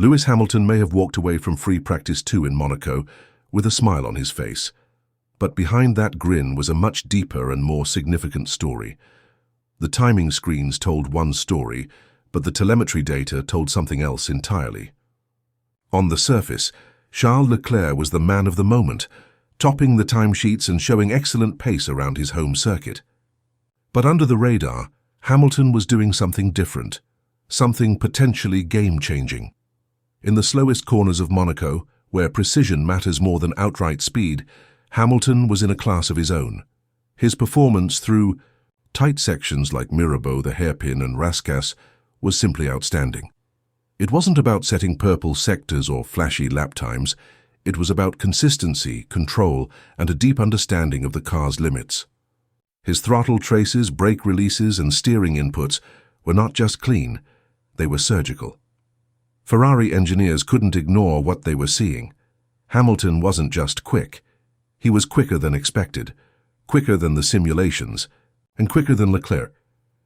Lewis Hamilton may have walked away from free practice 2 in Monaco with a smile on his face. But behind that grin was a much deeper and more significant story. The timing screens told one story, but the telemetry data told something else entirely. On the surface, Charles Leclerc was the man of the moment, topping the timesheets and showing excellent pace around his home circuit. But under the radar, Hamilton was doing something different, something potentially game-changing. In the slowest corners of Monaco, where precision matters more than outright speed, Hamilton was in a class of his own. His performance through tight sections like Mirabeau, the hairpin, and Rascasse was simply outstanding. It wasn't about setting purple sectors or flashy lap times. It was about consistency, control, and a deep understanding of the car's limits. His throttle traces, brake releases, and steering inputs were not just clean, they were surgical. Ferrari engineers couldn't ignore what they were seeing. Hamilton wasn't just quick. He was quicker than expected, quicker than the simulations, and quicker than Leclerc,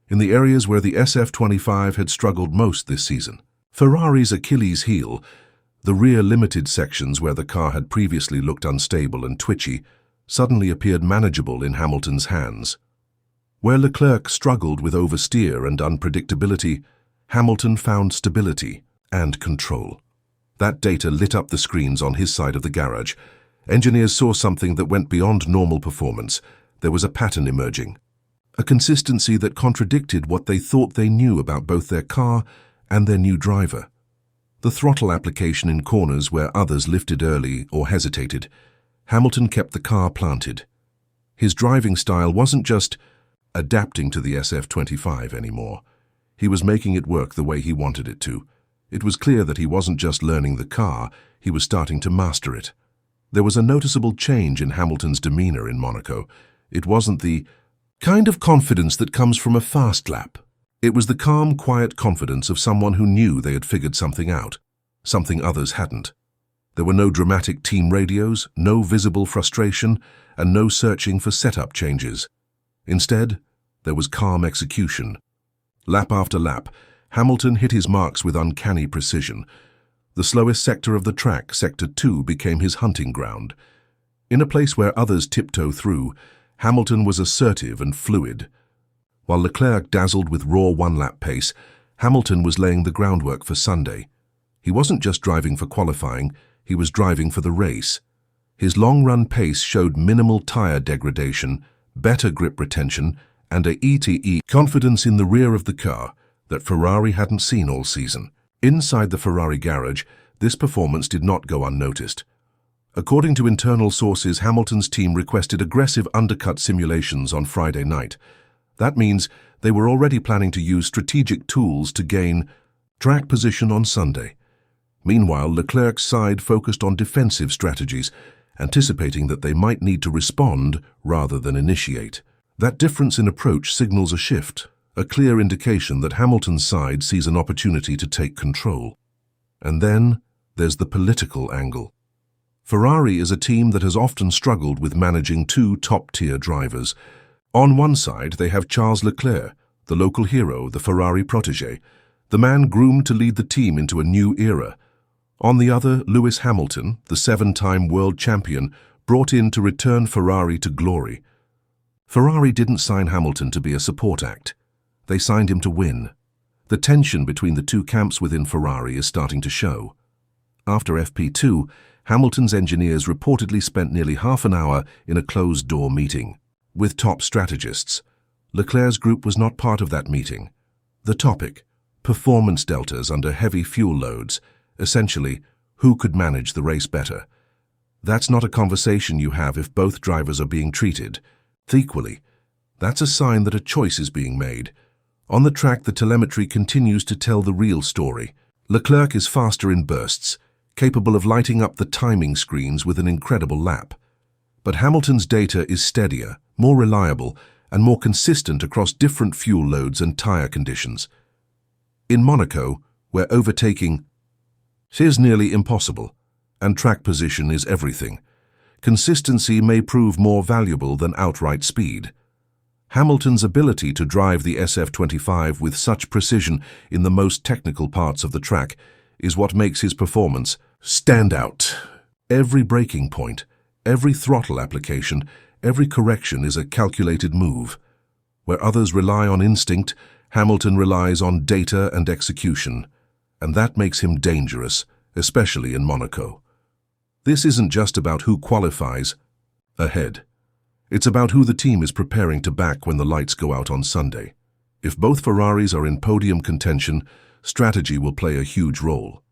in the areas where the SF25 had struggled most this season. Ferrari's Achilles heel, the rear limited sections where the car had previously looked unstable and twitchy, suddenly appeared manageable in Hamilton's hands. Where Leclerc struggled with oversteer and unpredictability, Hamilton found stability and control. That data lit up the screens on his side of the garage. Engineers saw something that went beyond normal performance. There was a pattern emerging, a consistency that contradicted what they thought they knew about both their car and their new driver. The throttle application in corners where others lifted early or hesitated, Hamilton kept the car planted. His driving style wasn't just adapting to the SF25 anymore. He was making it work the way he wanted it to. It was clear that he wasn't just learning the car, he was starting to master it. There was a noticeable change in Hamilton's demeanor in Monaco. It wasn't the kind of confidence that comes from a fast lap. It was the calm, quiet confidence of someone who knew they had figured something out, something others hadn't. There were no dramatic team radios, no visible frustration, and no searching for setup changes. Instead, there was calm execution. Lap after lap, Hamilton hit his marks with uncanny precision. The slowest sector of the track, Sector 2, became his hunting ground. In a place where others tiptoe through, Hamilton was assertive and fluid. While Leclerc dazzled with raw one-lap pace, Hamilton was laying the groundwork for Sunday. He wasn't just driving for qualifying, he was driving for the race. His long-run pace showed minimal tire degradation, better grip retention, and a ETE confidence in the rear of the car that Ferrari hadn't seen all season. Inside the Ferrari garage, this performance did not go unnoticed. According to internal sources, Hamilton's team requested aggressive undercut simulations on Friday night. That means they were already planning to use strategic tools to gain track position on Sunday. Meanwhile, Leclerc's side focused on defensive strategies, anticipating that they might need to respond rather than initiate. That difference in approach signals a shift, a clear indication that Hamilton's side sees an opportunity to take control. And then there's the political angle. Ferrari is a team that has often struggled with managing two top-tier drivers. On one side, they have Charles Leclerc, the local hero, the Ferrari protégé, the man groomed to lead the team into a new era. On the other, Lewis Hamilton, the 7-time world champion, brought in to return Ferrari to glory. Ferrari didn't sign Hamilton to be a support act. They signed him to win. The tension between the two camps within Ferrari is starting to show. After FP2, Hamilton's engineers reportedly spent nearly half an hour in a closed-door meeting with top strategists. Leclerc's group was not part of that meeting. The topic, performance deltas under heavy fuel loads, essentially, who could manage the race better. That's not a conversation you have if both drivers are being treated equally. That's a sign that a choice is being made. On the track, the telemetry continues to tell the real story. Leclerc is faster in bursts, capable of lighting up the timing screens with an incredible lap. But Hamilton's data is steadier, more reliable, and more consistent across different fuel loads and tire conditions. In Monaco, where overtaking is nearly impossible, and track position is everything, consistency may prove more valuable than outright speed. Hamilton's ability to drive the SF25 with such precision in the most technical parts of the track is what makes his performance stand out. Every braking point, every throttle application, every correction is a calculated move. Where others rely on instinct, Hamilton relies on data and execution, and that makes him dangerous, especially in Monaco. This isn't just about who qualifies ahead. It's about who the team is preparing to back when the lights go out on Sunday. If both Ferraris are in podium contention, strategy will play a huge role.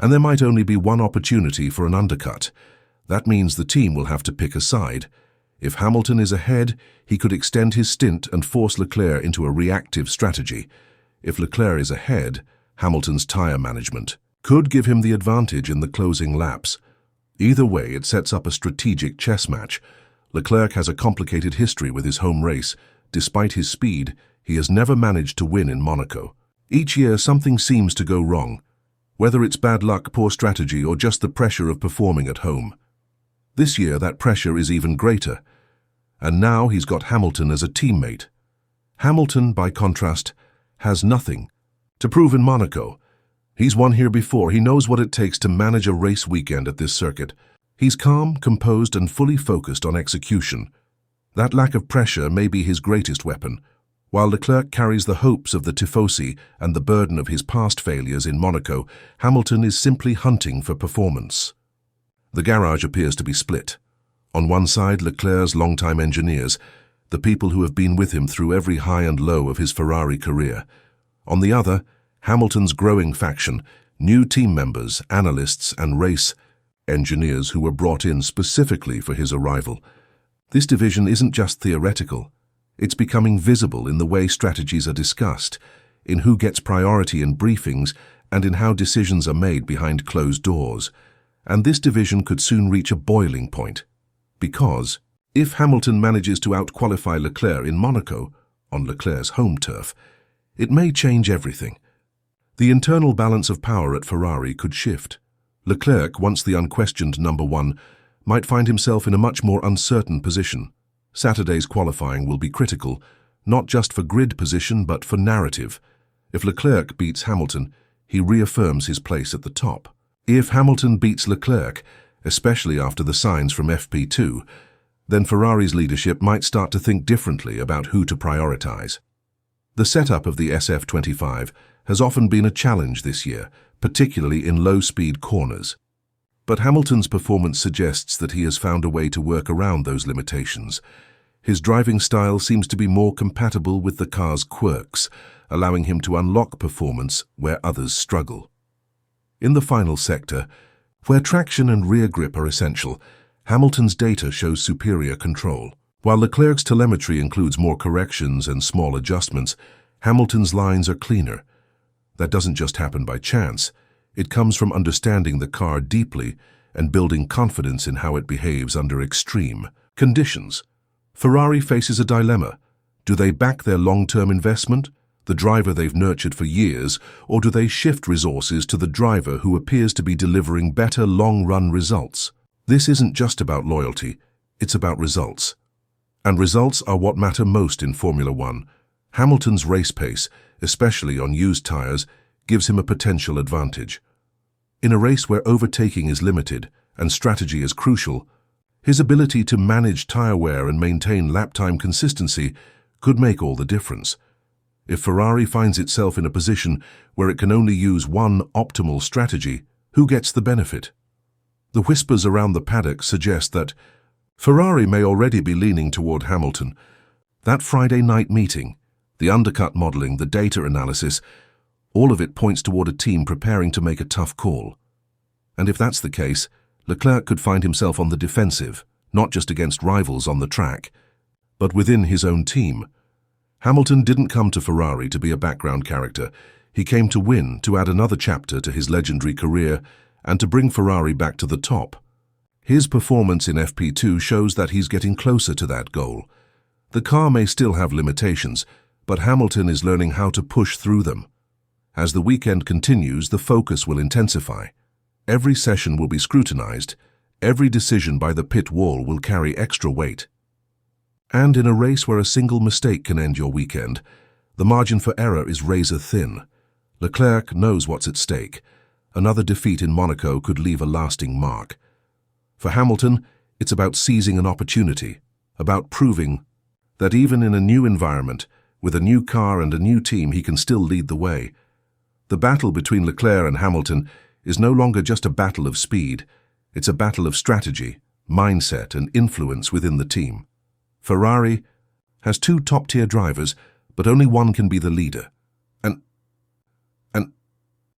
And there might only be one opportunity for an undercut. That means the team will have to pick a side. If Hamilton is ahead, he could extend his stint and force Leclerc into a reactive strategy. If Leclerc is ahead, Hamilton's tyre management could give him the advantage in the closing laps. Either way, it sets up a strategic chess match. Leclerc has a complicated history with his home race. Despite his speed, he has never managed to win in Monaco. Each year, something seems to go wrong, whether it's bad luck, poor strategy, or just the pressure of performing at home. This year, that pressure is even greater. And now he's got Hamilton as a teammate. Hamilton, by contrast, has nothing to prove in Monaco. He's won here before. He knows what it takes to manage a race weekend at this circuit. He's calm, composed, and fully focused on execution. That lack of pressure may be his greatest weapon. While Leclerc carries the hopes of the Tifosi and the burden of his past failures in Monaco, Hamilton is simply hunting for performance. The garage appears to be split. On one side, Leclerc's longtime engineers, the people who have been with him through every high and low of his Ferrari career. On the other, Hamilton's growing faction, new team members, analysts, and race engineers who were brought in specifically for his arrival. This division isn't just theoretical. It's becoming visible in the way strategies are discussed, in who gets priority in briefings, and in how decisions are made behind closed doors. And this division could soon reach a boiling point. Because, if Hamilton manages to outqualify Leclerc in Monaco, on Leclerc's home turf, it may change everything. The internal balance of power at Ferrari could shift. Leclerc, once the unquestioned number one, might find himself in a much more uncertain position. Saturday's qualifying will be critical, not just for grid position but for narrative. If Leclerc beats Hamilton, he reaffirms his place at the top. If Hamilton beats Leclerc, especially after the signs from FP2, then Ferrari's leadership might start to think differently about who to prioritize. The setup of the SF25 has often been a challenge this year, particularly in low-speed corners. But Hamilton's performance suggests that he has found a way to work around those limitations. His driving style seems to be more compatible with the car's quirks, allowing him to unlock performance where others struggle. In the final sector, where traction and rear grip are essential, Hamilton's data shows superior control. While Leclerc's telemetry includes more corrections and small adjustments, Hamilton's lines are cleaner. That doesn't just happen by chance. It comes from understanding the car deeply and building confidence in how it behaves under extreme conditions. Ferrari faces a dilemma. Do they back their long-term investment, the driver they've nurtured for years, or do they shift resources to the driver who appears to be delivering better long-run results? This isn't just about loyalty, it's about results. And results are what matter most in Formula One. Hamilton's race pace, especially on used tyres, gives him a potential advantage. In a race where overtaking is limited and strategy is crucial, his ability to manage tyre wear and maintain lap time consistency could make all the difference. If Ferrari finds itself in a position where it can only use one optimal strategy, who gets the benefit? The whispers around the paddock suggest that Ferrari may already be leaning toward Hamilton. That Friday night meeting, the undercut modelling, the data analysis, all of it points toward a team preparing to make a tough call. And if that's the case, Leclerc could find himself on the defensive, not just against rivals on the track, but within his own team. Hamilton didn't come to Ferrari to be a background character. He came to win, to add another chapter to his legendary career, and to bring Ferrari back to the top. His performance in FP2 shows that he's getting closer to that goal. The car may still have limitations, but Hamilton is learning how to push through them. As the weekend continues, the focus will intensify. Every session will be scrutinized. Every decision by the pit wall will carry extra weight. And in a race where a single mistake can end your weekend, the margin for error is razor thin. Leclerc knows what's at stake. Another defeat in Monaco could leave a lasting mark. For Hamilton, it's about seizing an opportunity, about proving that even in a new environment, with a new car and a new team, he can still lead the way. The battle between Leclerc and Hamilton is no longer just a battle of speed. It's a battle of strategy, mindset, and influence within the team. Ferrari has two top-tier drivers, but only one can be the leader.